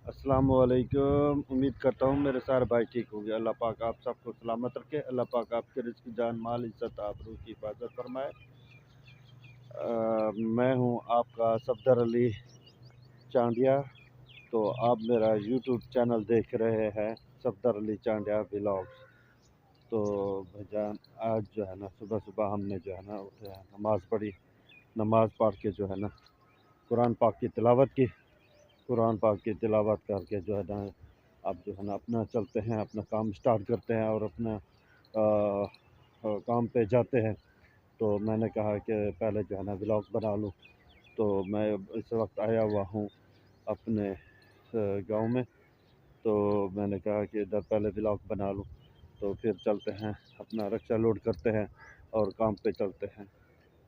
अस्सलाम वालेकुम। उम्मीद करता हूँ मेरे सारे भाई ठीक होंगे। अल्लाह पाक आप सबको सलामत रखे। अल्लाह पाक आपके रिज़्क़, जान, माल, इज़्ज़त, आबरू की हिफाज़त फरमाए। मैं हूँ आपका सफदर अली चांडिया। तो आप मेरा यूट्यूब चैनल देख रहे हैं, सफदर अली चांडिया व्लॉग्स। तो भाईजान, आज जो है ना, सुबह सुबह हमने जो है ना उठे हैं, नमाज़ पढ़ी। नमाज़ पढ़ के जो है ना कुरान पाक की तिलावत की। कुरान पाक की तिलावत करके जो है ना अब जो है ना अपना चलते हैं, अपना काम स्टार्ट करते हैं और अपना काम पे जाते हैं। तो मैंने कहा कि पहले जो है ना व्लॉग बना लूँ। तो मैं इस वक्त आया हुआ हूँ अपने गांव में। तो मैंने कहा कि इधर पहले व्लॉग बना लूँ, तो फिर चलते हैं, अपना रक्षा लोड करते हैं और काम पे चलते हैं।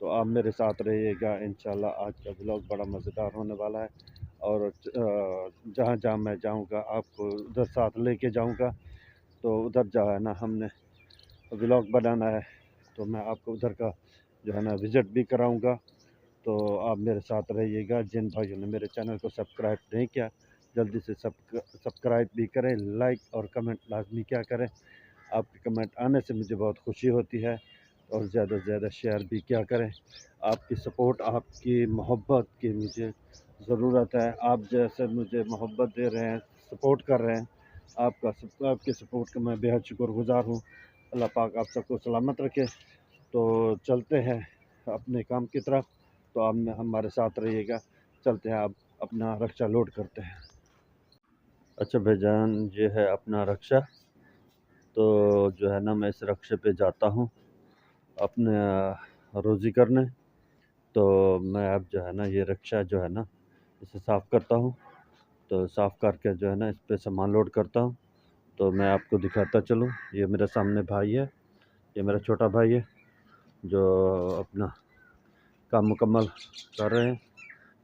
तो आप मेरे साथ रहिएगा, इंशाल्लाह आज का व्लॉग बड़ा मज़ेदार होने वाला है। और जहाँ जहाँ मैं जाऊँगा आपको उधर साथ लेके जाऊँगा। तो उधर जो है ना हमने व्लॉग बनाना है, तो मैं आपको उधर का जो है ना विज़िट भी कराऊँगा। तो आप मेरे साथ रहिएगा। जिन भाइयों ने मेरे चैनल को सब्सक्राइब नहीं किया, जल्दी से सब्सक्राइब भी करें, लाइक और कमेंट लाजमी क्या करें। आपके कमेंट आने से मुझे बहुत खुशी होती है। और ज़्यादा से ज़्यादा शेयर भी क्या करें। आपकी सपोर्ट, आपकी मोहब्बत की मुझे ज़रूरत है। आप जैसे मुझे मोहब्बत दे रहे हैं, सपोर्ट कर रहे हैं, आपके सपोर्ट का मैं बेहद शुक्रगुज़ार हूँ। अल्लाह पाक आप सबको सलामत रखे। तो चलते हैं अपने काम की तरफ। तो आप हमारे साथ रहिएगा। चलते हैं, अब अपना रक्षा लोड करते हैं। अच्छा भाईजान, ये है अपना रक्षा। तो जो है ना मैं इस रक्षे पे जाता हूँ अपने रोज़ी करने। तो मैं अब जो है ना ये रक्षा जो है ना इसे साफ़ करता हूँ। तो साफ़ करके जो है ना इस पे सामान लोड करता हूँ। तो मैं आपको दिखाता चलूँ। ये मेरे सामने भाई है, ये मेरा छोटा भाई है जो अपना काम मुकम्मल कर रहे हैं।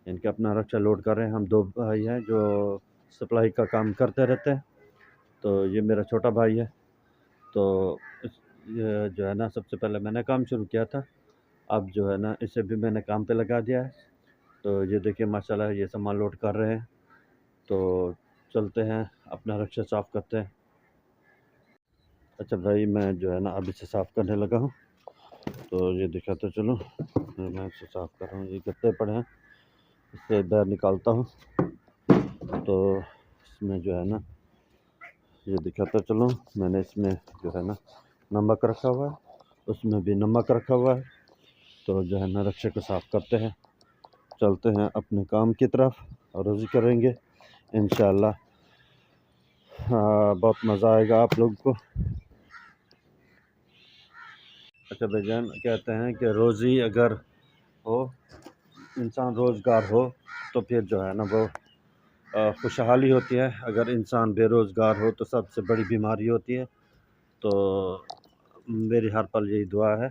इनके अपना रक्षा लोड कर रहे हैं। हम दो भाई हैं जो सप्लाई का काम करते रहते हैं। तो ये मेरा छोटा भाई है। तो ये जो है ना सबसे पहले मैंने काम शुरू किया था, अब जो है ना इसे भी मैंने काम पे लगा दिया है। तो ये देखिए माशाल्लाह ये सामान लोड कर रहे हैं। तो चलते हैं, अपना रक्षा साफ़ करते हैं। अच्छा भाई, मैं जो है ना अब इसे साफ़ करने लगा हूँ। तो ये दिखाते चलो, मैं इसे साफ़ कर रहा हूँ। ये गत्ते पड़े हैं, इसे बाहर निकालता हूँ। तो इसमें जो है ना ये दिखाता चलो, मैंने इसमें जो है ना नमक रखा हुआ है, उसमें भी नमक रखा हुआ है। तो जो है ना रक्षे को साफ़ करते हैं, चलते हैं अपने काम की तरफ और रोज़ी करेंगे इंशाल्लाह। हाँ, बहुत मज़ा आएगा आप लोगों को। अच्छा भाईजान, कहते हैं कि रोज़ी अगर हो, इंसान रोज़गार हो, तो फिर जो है ना वो खुशहाली होती है। अगर इंसान बेरोज़गार हो तो सबसे बड़ी बीमारी होती है। तो मेरी हर पल यही दुआ है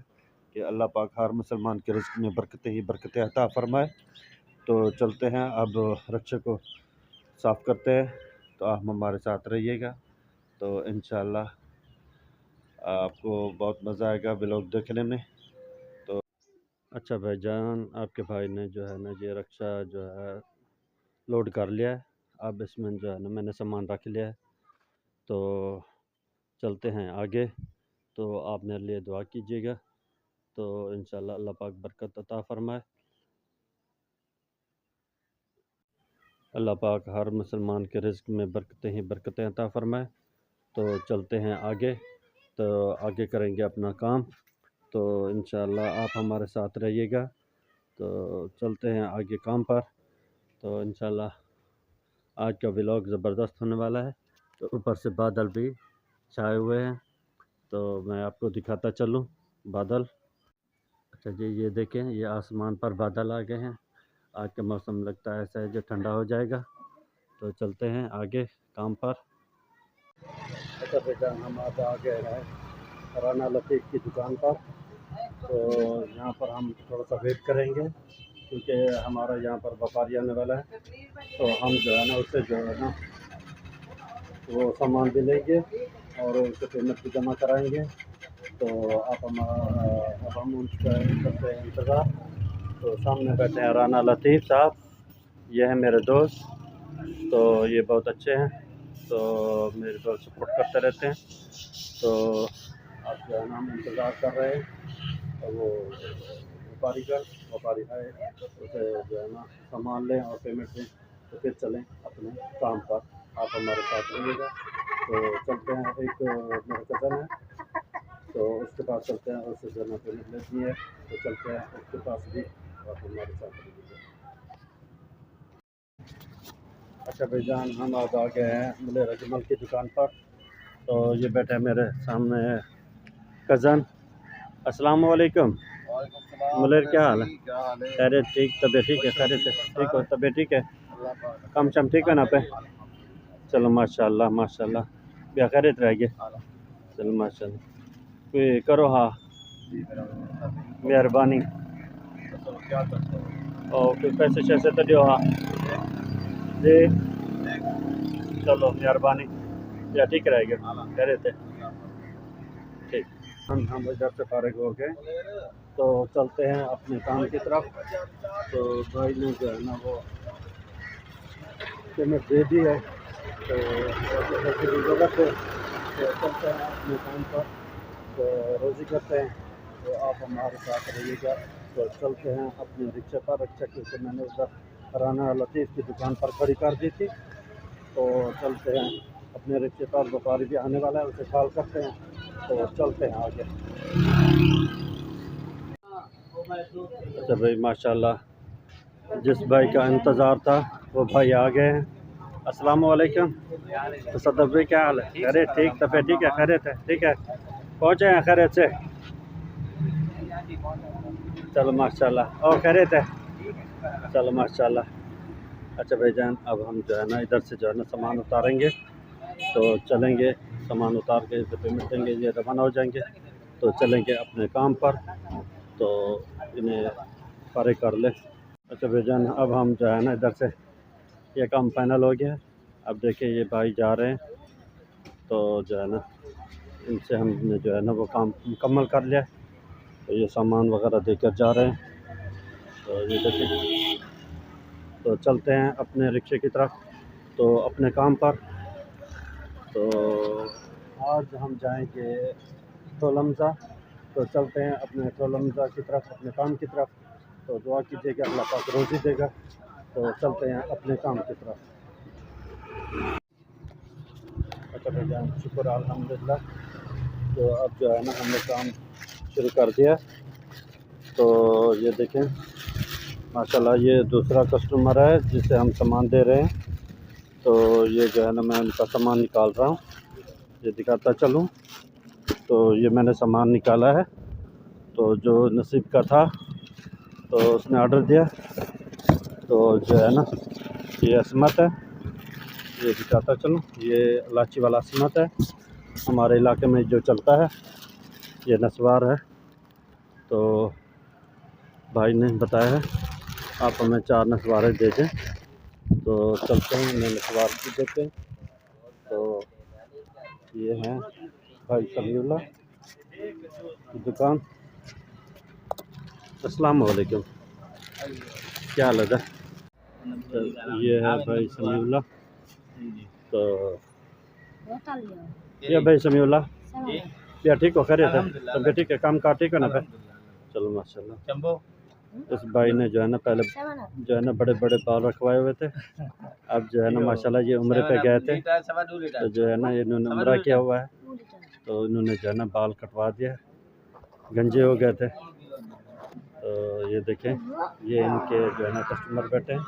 कि अल्लाह पाक हर मुसलमान के रिज़्क़ में बरकतें ही बरकतें अता फ़रमाए। तो चलते हैं, अब रक्षे को साफ़ करते हैं। तो आप हमारे साथ रहिएगा। तो इंशाल्लाह आपको बहुत मज़ा आएगा व्लॉग देखने में। तो अच्छा भाईजान, आपके भाई ने जो है ना ये रक्षा जो है लोड कर लिया है। अब इसमें जो है ना मैंने सामान रख लिया है। तो चलते हैं आगे। तो आप मेरे लिए दुआ कीजिएगा। तो इंशाल्लाह अल्लाह पाक बरकत अता फ़रमाए। अल्लाह पाक हर मुसलमान के रिज़्क़ में बरकतें ही बरकतें अता फ़रमाए। तो चलते हैं आगे। तो आगे करेंगे अपना काम। तो इंशाल्लाह आप हमारे साथ रहिएगा। तो चलते हैं आगे काम पर। तो इंशाल्लाह आज का व्लॉग ज़बरदस्त होने वाला है। तो ऊपर से बादल भी छाए हुए हैं, तो मैं आपको दिखाता चलूँ बादल। अच्छा जी, ये देखें, ये आसमान पर बादल आ गए हैं। आज का मौसम लगता है ऐसा है जो ठंडा हो जाएगा। तो चलते हैं आगे काम पर। अच्छा बेटा, हम अब आ गए हैं राना लतीफ़ की दुकान पर। तो यहाँ पर हम थोड़ा सा वेट करेंगे क्योंकि हमारा यहाँ पर व्यापारी आने वाला है। तो हम जो है ना उससे जो है ना वो सामान भी लेंगे और उससे पेमेंट भी जमा कराएंगे। तो अब हम उनका करते हैं इंतज़ार। तो सामने बैठे हैं राना लतीफ़ साहब, ये है मेरे दोस्त। तो ये बहुत अच्छे हैं, तो मेरे को सपोर्ट करते रहते हैं। तो आप जो है ना हम इंतज़ार कर रहे हैं, और वो व्यापारी आए, उसे जो है ना सामान लें और पेमेंट दें, तो फिर चलें अपने काम पर। आप हमारे साथ रहिएगा। तो चलते हैं, एक मेरा कज़न है, तो उसके पास चलते हैं, उससे जो है ना पेमेंट लेनी है, तो चलते हैं उसके पास भी, और हमारे साथ रहिएगा। अच्छा भाईजान, हम अब आ गए हैं मुलेर अजमल की दुकान पर। तो ये बैठे मेरे सामने है कज़न। अस्सलाम वालेकुम। मुलेर, क्या हाल है? खैरियत? ठीक, तबीयत ठीक है? खैरियत है? ठीक हो, तबीयत ठीक है? काम शाम ठीक है ना पे? चलो माशाल्लाह माशाल्लाह, क्या खैरियत रहेगी? चलो माशाल्लाह, कोई करो हाँ, मेहरबानी। और कोई पैसे शैसे तो दियो हाँ जी, चलो मेहरबानी, या ठीक रहेगा? खैरियत है? ठीक। हम इधर से फारिग हो गए, तो चलते हैं अपने काम की तरफ। तो भाई ने जो है ना वो पेमेंट दे दी है, तो पैसे की ज़रूरत है, तो चलते हैं अपने काम पर, तो रोज़ी करते हैं। तो आप हमारे साथ रहिएगा। तो चलते हैं अपने रिक्शे पर। रिक्शा क्योंकि मैंने उधर राना लतीफ़ की दुकान पर खड़ी कर दी थी, तो चलते हैं अपने रिक्शे पर। व्यापारी भी आने वाला है, उसे कॉल करते हैं, तो चलते हैं आगे। अच्छा भाई माशाल्लाह, जिस भाई का इंतज़ार था वो भाई आ गए हैं। अस्सलाम वालेकुम। तो सदर भाई, क्या हाल है? अरे ठीक, तबीयत ठीक है? खैरियत है? ठीक है, पहुँचे हैं खैरियत से? चलो माशाल्लाह, और खैरियत है? चलो माशाल्लाह। अच्छा भाईजान, अब हम जो है ना इधर से जो है ना सामान उतारेंगे, तो चलेंगे। सामान उतार के इसे पेमेंट देंगे, ये रवाना हो जाएंगे, तो चलेंगे अपने काम पर। तो इन्हें फारिग कर ले। अच्छा भाईजान, अब हम जो है ना इधर से, ये काम फाइनल हो गया। अब देखिए ये भाई जा रहे हैं, तो जो है ना इनसे हमने जो है ना वो काम मुकम्मल कर लिया। तो ये सामान वगैरह देकर जा रहे हैं, तो ये देखिए। तो चलते हैं अपने रिक्शे की तरफ, तो अपने काम पर। तो आज हम जाएंगे टोलमज़ा, तो चलते हैं अपने टोलमज़ा की तरफ, अपने काम की तरफ। तो दुआ कीजिएगा अल्लाह पाक रोज़ी देगा। तो चलते हैं अपने काम की तरफ। अच्छा भाईजान, शुक्र अल्हम्दुलिल्लाह। तो अब जो है ना हमने काम शुरू कर दिया। तो ये देखें माशाल्लाह, ये दूसरा कस्टमर है जिसे हम सामान दे रहे हैं। तो ये जो है ना मैं उनका सामान निकाल रहा हूँ, ये दिखाता चलूँ। तो ये मैंने सामान निकाला है, तो जो नसीब का था तो उसने ऑर्डर दिया। तो जो है ना ये असमत है, ये दिखाता चलूँ, ये इलायची वाला असमत है, हमारे इलाके में जो चलता है। ये नस्वार है, तो भाई ने बताया है आप हमें 4 नस्वारें दे दें। तो चलते हैं, उन्हें नस्वार भी देते हैं। तो ये हैं भाई समीउल्लाह की दुकान। अस्सलाम वालेकुम, क्या हाल है? तो ये है भाई समीउल्लाह। तो ये भाई समीउल्लाह, क्या ठीक हो? खैरियत है? तबीयत ठीक है? काम काज ठीक है ना फिर? चलो माशाल्लाह। इस भाई ने जो है ना पहले जो है ना बड़े बड़े बाल रखवाए हुए थे, अब जो है ना माशाल्लाह ये उम्रे पे गए थे, तो जो है ना इन्होंने उम्रा किया हुआ है, तो इन्होंने जो है ना बाल कटवा दिया, गंजे हो गए थे। तो ये देखें, ये इनके जो है ना कस्टमर बैठे हैं,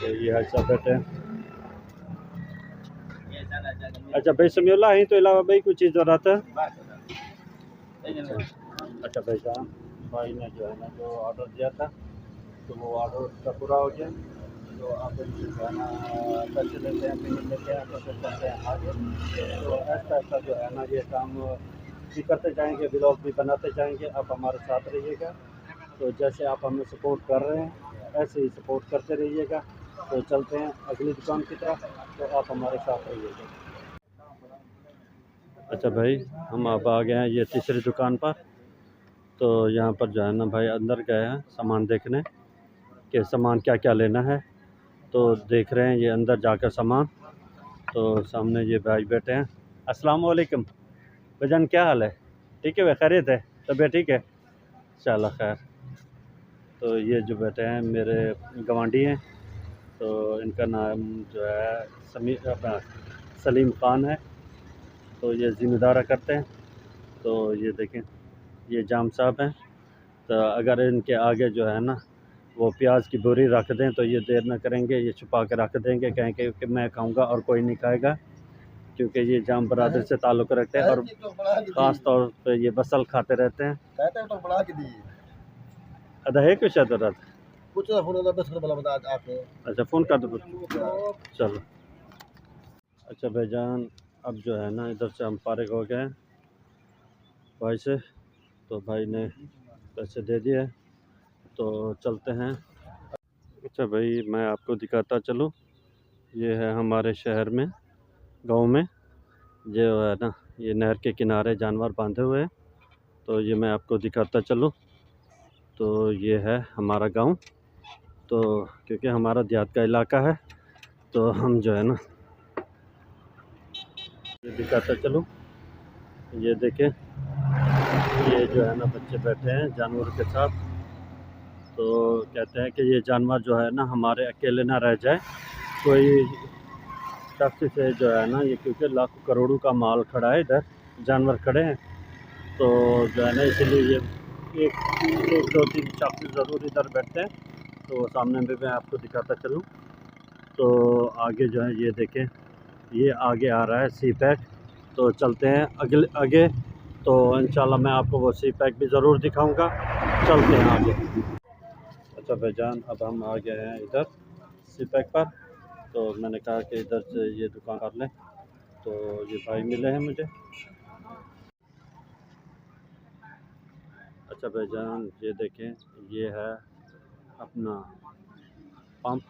तो ये हाजी साहब बैठे हैं। अच्छा भाई समीउल्लाह, यहीं तो अलावा भाई कुछ चीज़ ज़रूरत है? अच्छा भाई साहब, भाई ने जो है ना जो ऑर्डर दिया था, तो वो ऑर्डर उसका पूरा हो गया। तो आप इनसे जो है ना पैसे लेते हैं, पेमेंट लेते हैं, तो फिर चलते हैं आगे। तो ऐसा ऐसा जो है ना ये काम भी करते जाएंगे, ब्लॉग भी बनाते जाएंगे, आप हमारे साथ रहिएगा। तो जैसे आप हमें सपोर्ट कर रहे हैं, ऐसे ही सपोर्ट करते रहिएगा। तो चलते हैं अगली दुकान की तरफ, तो आप हमारे साथ रहिएगा। अच्छा भाई, हम अब आ गए हैं ये तीसरी दुकान पर। तो यहाँ पर जो है ना भाई अंदर गए हैं सामान देखने कि सामान क्या क्या लेना है। तो देख रहे हैं ये अंदर जाकर सामान। तो सामने ये भाई बैठे हैं। अस्सलाम वालेकुम भाईजान, क्या हाल है? ठीक है भाई, खैरियत है? तबीयत ठीक है? चलो खैर। तो ये जो बैठे हैं मेरे गवांडी हैं। तो इनका नाम जो है अपना सलीम ख़ान है। तो ये ज़िम्मेदारा करते हैं। तो ये देखें, ये जाम साहब हैं। तो अगर इनके आगे जो है ना वो प्याज की बोरी रख दें तो ये देर न करेंगे, ये छुपा के रख देंगे, कहेंगे कि मैं खाऊंगा और कोई नहीं खाएगा, क्योंकि ये जाम बरादरी से ताल्लुक़ रखते हैं और ख़ास तौर पे ये बसल खाते रहते हैं। अदा है कुछ अदरत अच्छा फ़ोन कर दो। चलो अच्छा भाईजान, अब जो है ना इधर से हम फारिग हो गए भाई से। तो भाई ने पैसे दे दिए, तो चलते हैं। अच्छा भाई, मैं आपको दिखाता चलूँ, ये है हमारे शहर में, गांव में जो है ना ये नहर के किनारे जानवर बांधे हुए हैं। तो ये मैं आपको दिखाता चलूँ। तो ये है हमारा गांव। तो क्योंकि हमारा देहात का इलाका है तो हम जो है ना ये दिखाता चलूँ। ये देखें, ये जो है ना बच्चे बैठे हैं जानवर के साथ। तो कहते हैं कि ये जानवर जो है ना हमारे अकेले ना रह जाए, कोई शख्स से जो है ना, ये क्योंकि लाखों करोड़ों का माल खड़ा है, इधर जानवर खड़े हैं। तो जो है ना इसलिए ये एक दो तीन शख्स ज़रूर इधर बैठते हैं। तो सामने में मैं आपको दिखाता चलूँ। तो आगे जो है ये देखें, ये आगे आ रहा है सी पैक। तो चलते हैं अगले आगे। तो इंशाल्लाह मैं आपको वो सी पैक भी ज़रूर दिखाऊंगा। चलते हैं आगे। अच्छा भाईजान, अब हम आ गए हैं इधर सी पैक पर। तो मैंने कहा कि इधर से ये दुकान कर लें। तो ये भाई मिले हैं मुझे। अच्छा भाईजान, ये देखें, ये है अपना पंप,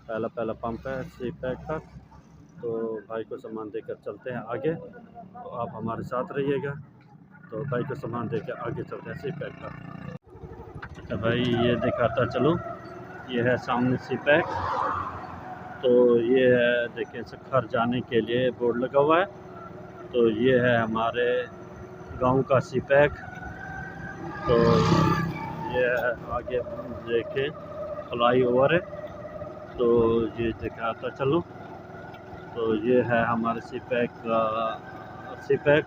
पहला पंप है सी पैक का। तो भाई को सामान देकर चलते हैं आगे। तो आप हमारे साथ रहिएगा। तो भाई को सामान देकर आगे चलते हैं सी पैक का। अच्छा भाई, ये दिखाता चलूँ, ये है सामने सी पैक। तो ये है देखें, सखर जाने के लिए बोर्ड लगा हुआ है। तो ये है हमारे गांव का सी पैक। तो ये है आगे देखें, फ्लाई ओवर है। तो ये दिखाता चलूँ। तो ये है हमारे सी पैक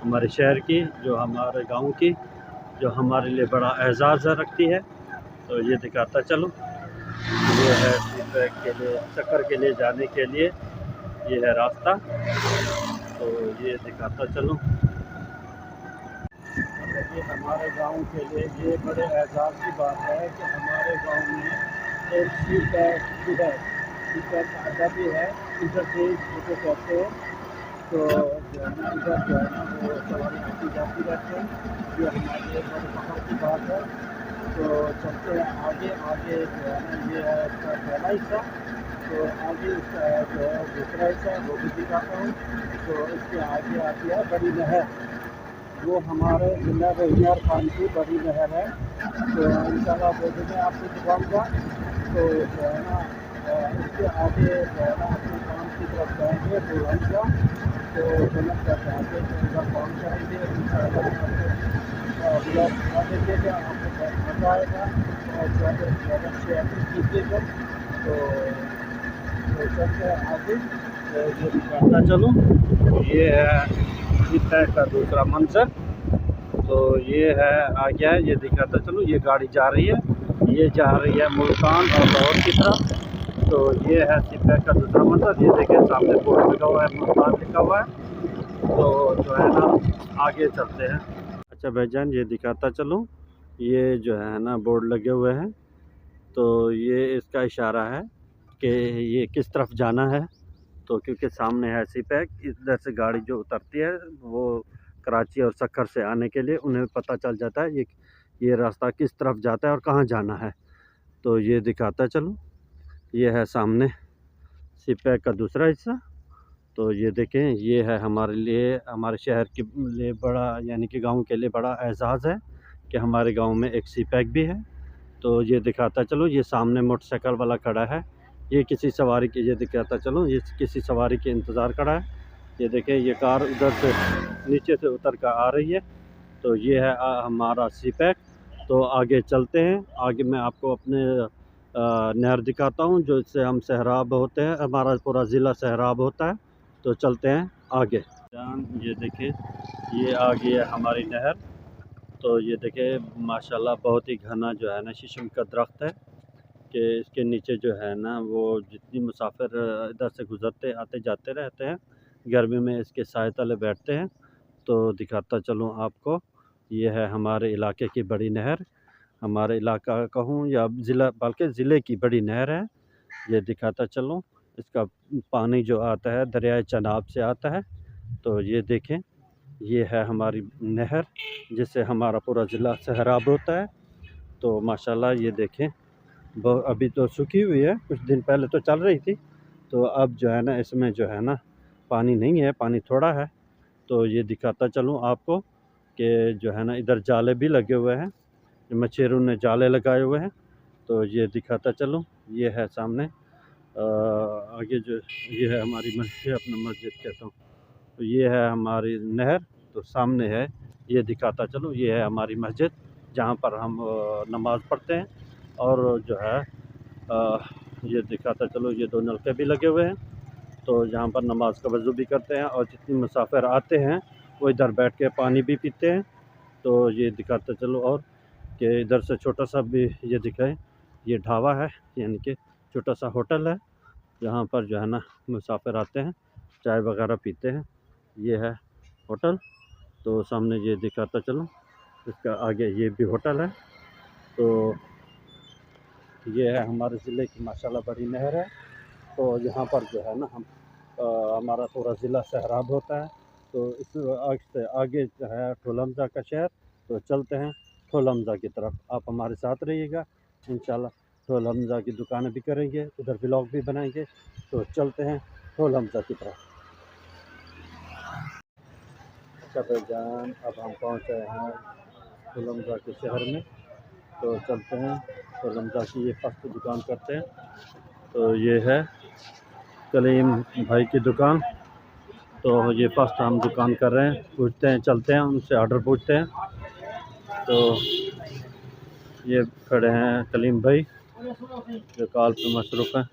हमारे शहर की, जो हमारे गांव की, जो हमारे लिए बड़ा एजाज़ रखती है। तो ये दिखाता चलूँ, ये है सी पैक के लिए, चक्कर के लिए जाने के लिए ये है रास्ता। तो ये दिखाता चलूँ। ये हमारे गांव के लिए ये बड़े एजाज़ की बात है कि हमारे गांव में एक सी पैक भी है, सी पैक का अड्डा भी है, इंटरचेंज जिसे कहते हैं। तो जो है ना इधर जो है ना वो सवारी आती जाती रहती है। ये हमारे लिए बड़े फख्र की बात है। तो चलते हैं आगे। आगे जो है ना ये है इसका पहला हिस्सा। तो आगे इसका जो है दूसरा हिस्सा, वो भी दिखाता हूँ। तो इसके आगे आती है बड़ी नहर, वो हमारे ज़िला रहीमयार खान की बड़ी नहर है। तो इंशाल्लाह वो भी मैं आपको दिखाऊँगा। तो जो है ना इसके आगे जो है ना अपने काम की तरफ जाएँगे बुलंदिया। तो जन्नत का आगे उनका काम करेंगे इंशाल्लाह। ब्लॉग बना देखिएगा, आपको बहुत मज़ा आएगा और ज़्यादा शेयर कीजिएगा। तो चलते हैं आगे। तो ये दिखाता चलूँ, ये है सी पैक का दूसरा मंजर। तो ये है आ गया है, ये दिखाता चलूँ। ये गाड़ी जा रही है, ये जा रही है मुल्तान और लाहौर की तरफ। तो ये है सी पैक का दूसरा मंजर। ये देखिए सामने बोर्ड लगा हुआ है, मुल्तान लिखा हुआ है। तो जो है ना आगे चलते हैं। अच्छा भाईजान, ये दिखाता चलूँ, ये जो है ना बोर्ड लगे हुए हैं। तो ये इसका इशारा है कि ये किस तरफ जाना है। तो क्योंकि सामने है सी पैक, इधर से गाड़ी जो उतरती है वो कराची और सक्खर से आने के लिए उन्हें पता चल जाता है ये रास्ता किस तरफ जाता है और कहाँ जाना है। तो ये दिखाता चलूँ, ये है सामने सी पैक का दूसरा हिस्सा। तो ये देखें, ये है हमारे लिए, हमारे शहर के लिए बड़ा, यानी कि गांव के लिए बड़ा एजाज़ है कि हमारे गांव में एक सी पैक भी है। तो ये दिखाता चलो, ये सामने मोटरसाइकिल वाला खड़ा है, ये किसी सवारी की, ये दिखाता चलो, ये किसी सवारी के इंतज़ार खड़ा है। ये देखें, ये कार उधर से नीचे से उतर कर आ रही है। तो ये है हमारा सी पैक। तो आगे चलते हैं, आगे मैं आपको अपने नहर दिखाता हूँ जो इससे हम सैराब होते हैं, हमारा पूरा ज़िला सैराब होता है। तो चलते हैं आगे। ये देखिए, ये आगे है हमारी नहर। तो ये देखें माशाल्लाह बहुत ही घना जो है ना शीशम का दरख्त है, कि इसके नीचे जो है ना वो जितनी मुसाफिर इधर से गुज़रते आते जाते रहते हैं, गर्मी में इसके साए तले बैठते हैं। तो दिखाता चलूँ आपको, ये है हमारे इलाके की बड़ी नहर। हमारे इलाका कहूँ या ज़िला, बल्कि ज़िले की बड़ी नहर है। ये दिखाता चलूँ, इसका पानी जो आता है दरियाए चनाब से आता है। तो ये देखें, ये है हमारी नहर जिससे हमारा पूरा ज़िला सैराब होता है। तो माशाल्लाह ये देखें, अभी तो सूखी हुई है, कुछ दिन पहले तो चल रही थी। तो अब जो है ना इसमें जो है ना पानी नहीं है, पानी थोड़ा है। तो ये दिखाता चलूँ आपको कि जो है ना इधर जाले भी लगे हुए हैं, मछेरों ने जाले लगाए हुए हैं। तो ये दिखाता चलूँ, ये है सामने आगे जो ये है हमारी मस्जिद, अपना मस्जिद कहता हूँ। तो ये है हमारी नहर। तो सामने है, ये दिखाता चलूँ, ये है हमारी मस्जिद जहाँ पर हम नमाज़ पढ़ते हैं। और जो है ये दिखाता चलो, ये दो नलके भी लगे हुए हैं। तो जहाँ पर नमाज का वज़ू भी करते हैं, और जितने मुसाफिर आते हैं वो इधर बैठ के पानी भी पीते हैं। तो ये दिखाता चलो, और कि इधर से छोटा सा भी ये दिखाए, ये ढाबा है, यानी कि छोटा सा होटल है जहाँ पर जो है ना मुसाफिर आते हैं, चाय वगैरह पीते हैं। ये है होटल। तो सामने ये दिखाता चलो, इसका आगे ये भी होटल है। तो ये है हमारे ज़िले की माशाल्लाह बड़ी नहर है। तो यहाँ पर जो है ना हम हमारा पूरा ज़िला सैराब होता है। तो इस आग से आगे जो है ठोलमजा का शहर। तो चलते हैं ठोलमजा की तरफ, आप हमारे साथ रहिएगा। इंशाल्लाह ठोलमजा की दुकानें भी करेंगे, उधर ब्लॉग भी बनाएंगे। तो चलते हैं ठोलमजा की तरफ। अच्छा भाईजान, अब हम पहुँच गए हैं ठोलमजा के शहर में। तो चलते हैं ठोलमजा की ये फर्स्ट दुकान करते हैं। तो ये है कलीम भाई की दुकान। तो ये फर्स्ट हम दुकान कर रहे हैं, पूछते हैं, चलते हैं उनसे ऑर्डर पूछते हैं। तो ये खड़े हैं कलीम भाई जो कॉल पे मसरूफ़ हैं।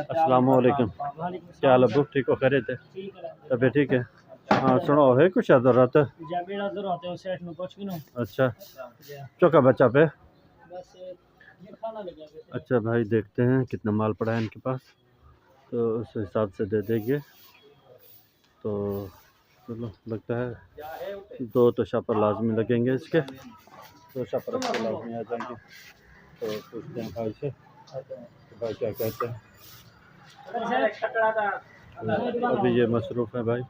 अस्सलाम वालेकुम, क्या हाल है? ठीक हो, खैरियत है? तबीयत ठीक है? हाँ सुनो, है कुछ ज़रूरत? अच्छा, चौका बच्चा पे। अच्छा भाई, देखते हैं कितना माल पड़ा है इनके पास, तो उस हिसाब से दे देंगे। तो चलो, लगता है 2 तो शापर लाजमी लगेंगे इसके, 2 शापर इसके लाजमी आ जाएंगे। तो पूछते हैं भाई से, तो भाई क्या कहते हैं। तो अभी ये मसरूफ़ है भाई।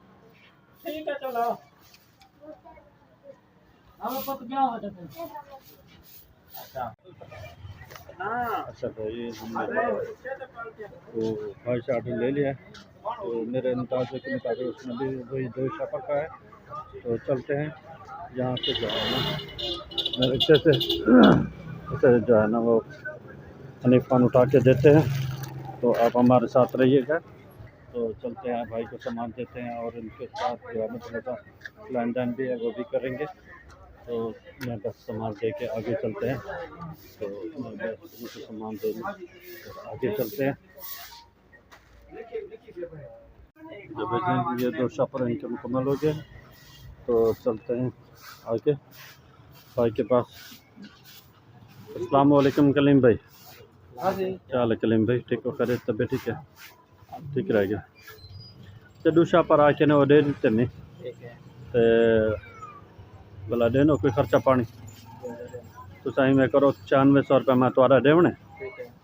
अच्छा भाई, हमने तो भाई से ऑर्डर ले लिया है। तो मेरे अंदाजे के मुताबिक उसमें भी वही 2 शापर का है। तो चलते हैं यहाँ से जो है ना मेरे से उसे जो है ना वो हनीफ खान उठा के देते हैं। तो आप हमारे साथ रहिएगा। तो चलते हैं, भाई को सामान देते हैं और इनके साथ जो है ना थोड़ा सा लेन देन भी है वो भी करेंगे। तो मैं बस सामान दे के आगे चलते हैं। तो मैं बस उनको सामान दे दूँ, तो आगे चलते हैं। जब ये 2 शापर इनके मुकम्मल हो गए, तो चलते हैं आगे भाई के पास। अस्सलाम वालेकुम कलीम भाई, क्या हाल है कलीम भाई? ठीक हो, खैरियत? तबीयत ठीक है? ठीक रहेगा। तो 2 शापर आके ना वो दे देते नहीं, तो भला देनो कोई खर्चा पानी। तो सही में करो 9600 रुपये मैं तुम्हारा देवने,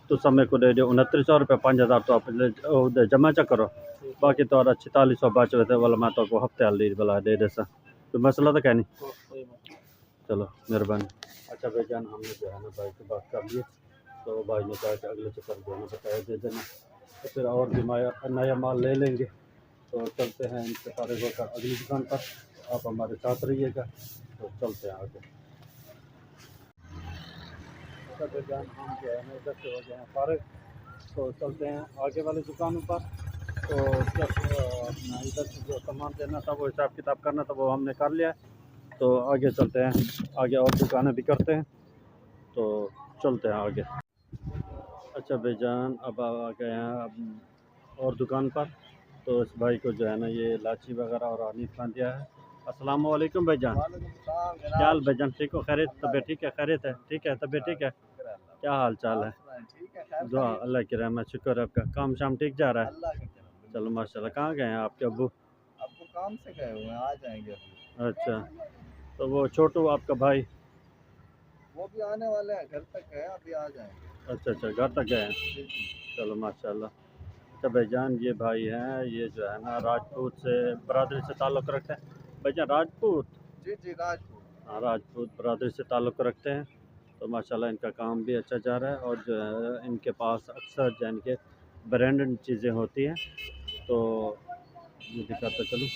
तो समय को दे दो 2900 रुपये, 5000 तो आप जमा चा करो, बाकी तुम्हारा 4600 बच रहे थे वाला मैं तो को हफ्ते हाल दी भला दे दे सा, तो मसला तो क्या नहीं। चलो मेहरबानी। अच्छा भाईजान, हमने जो है ना भाई से बात कर ली। तो भाई ने कहा कि अगले चक्कर जो है ना बकाया दे देना, तो फिर और भी नया माल ले लेंगे। तो चलते हैं इनसे सारे होकर अगली दुकान पर। आप हमारे साथ रहिएगा। तो चलते हैं आगे। तो जान हम जो है ना इधर से हो गए हैं फारिग, तो चलते हैं आगे वाली दुकानों पर। तो जब अपना इधर से जो सामान देना था, वो हिसाब किताब करना था, वो हमने कर लिया है। तो आगे चलते हैं, आगे और दुकानें भी करते हैं। तो चलते हैं आगे। अच्छा भाईजान, अब आ गए हैं अब और दुकान पर। तो इस भाई को जो है ना ये इलायची वगैरह और हनीफ खान दिया है। अस्सलाम वालेकुम भाईजान। क्या हाल भाईजान, ठीक हो? खैरियत? तबीयत ठीक है? खैरियत है? ठीक है, तबीयत ठीक है? क्या हाल चाल है? दुआ अल्लाह की रहमत, शुक्र है आपका। काम शाम ठीक जा रहा है? चलो माशाल्लाह। कहाँ गए हैं आपके अब्बू? आपको काम से गए हुए हैं, आ जाएंगे अभी। अच्छा, तो वो छोटू आपका भाई? वो भी आने वाले हैं, घर तक है, अभी आ जाएंगे। अच्छा अच्छा, घर तक गए हैं। जी जी। चलो माशाल्लाह। अच्छा भाईजान, ये भाई हैं, ये जो है ना राजपूत से बरादरी से ताल्लुक़ रखते हैं। भाईजान राजपूत? जी जी, राजपूत। हाँ, राजपूत बरादरी से ताल्लुक़ रखते हैं। तो माशाल्लाह इनका काम भी अच्छा जा रहा है, और जो है इनके पास अक्सर जान के ब्रांडेड चीज़ें होती हैं। तो ये दिखाता चलूँ।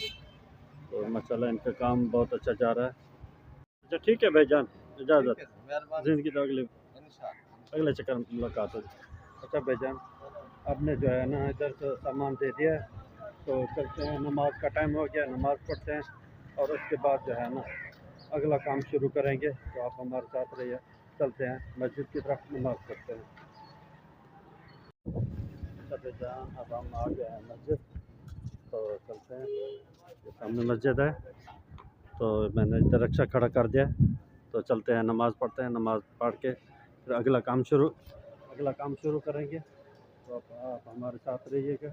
तो माशाल्लाह इनका काम बहुत अच्छा जा रहा है। अच्छा ठीक है भाईजान, ठीक इजाज़त। है सर, मेहरबानी ज़िंदगी तो अगले सर, इंशाल्लाह। अगले चक्कर में मुलाकात होगी। अच्छा भाईजान, आपने जो है ना इधर से सामान दे दिया है। तो चलते हैं, नमाज का टाइम हो गया, नमाज पढ़ते हैं, और उसके बाद जो है ना अगला काम शुरू करेंगे। तो आप हमारे साथ रहिए। चलते हैं मस्जिद की तरफ, नमाज पढ़ते हैं। अच्छा भाईजान, अब हम आ गए हैं मस्जिद। तो चलते हैं, ये सामने मस्जिद है। तो मैंने इधर रिक्शा खड़ा कर दिया है। तो चलते हैं, नमाज़ पढ़ते हैं, नमाज़ पढ़ के फिर अगला काम शुरू करेंगे। तो आप हमारे साथ रहिएगा।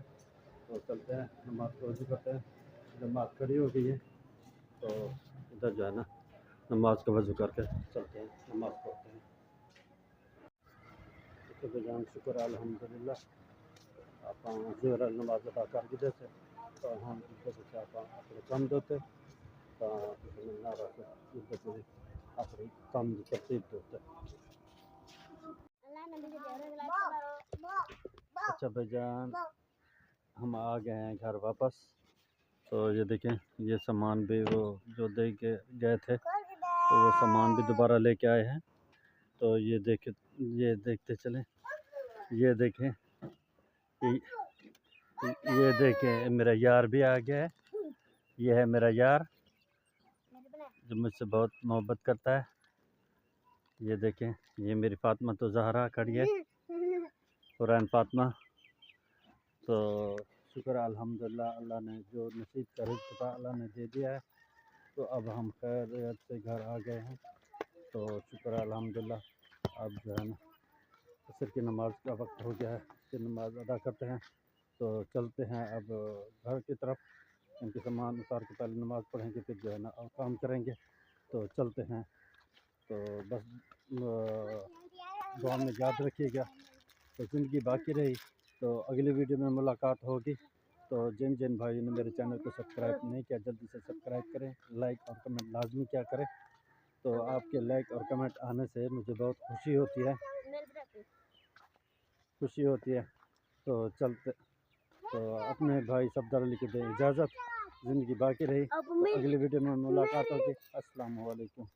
तो चलते हैं, नमाज़ को वज़ू करते हैं। नमाज़ खड़ी हो गई है। तो इधर जो है ना नमाज़ का वज़ू करके चलते हैं, नमाज़ पढ़ते हैं। तो बेजान शुक्र है, अल्हम्दुलिल्लाह। आप ज़ोहर नमाज अदा कर दी से, तो हम से आप अपने कम दोते, अपनी कम तरतीब दोते। अच्छा भाईजान, हम आ गए हैं घर वापस। तो ये देखें, ये सामान भी वो जो दे के गए थे, तो वो सामान भी दोबारा लेके आए हैं। तो ये देखते चलें। ये देखें, ये ये देखें, मेरा यार भी आ गया है। ये है मेरा यार, जो मुझसे बहुत मोहब्बत करता है। ये देखें, ये मेरी फ़ातिमा तो ज़हरा खड़ी है, कुरैन फ़ातिमा। तो शुक्र है अल्हम्दुलिल्लाह, अल्लाह ने जो नसीब का रिज़्क़ था अल्लाह ने दे दिया है। तो अब हम खैरियत से घर आ गए हैं। तो शुक्र है अल्हम्दुलिल्लाह। अब जो है ना असर की नमाज़ का वक्त हो गया है, फिर नमाज़ अदा करते हैं। तो चलते हैं अब घर की तरफ। इनके सामान उतार के पहले नमाज़ पढ़ेंगे, फिर जो है ना और काम करेंगे। तो चलते हैं। तो बस दुआ में याद रखिएगा। तो ज़िंदगी बाकी रही, तो अगली वीडियो में मुलाकात होगी। तो जिन जिन भाइयों ने मेरे चैनल को सब्सक्राइब नहीं किया, जल्दी से सब्सक्राइब करें, लाइक और कमेंट लाजमी क्या करें। तो आपके लाइक और कमेंट आने से मुझे बहुत खुशी होती है। तो चलते, तो अपने भाई सफदर अली को दें इजाज़त। ज़िंदगी बाकी रही, तो अगली वीडियो में मुलाकात होगी। अस्सलाम वालेकुम।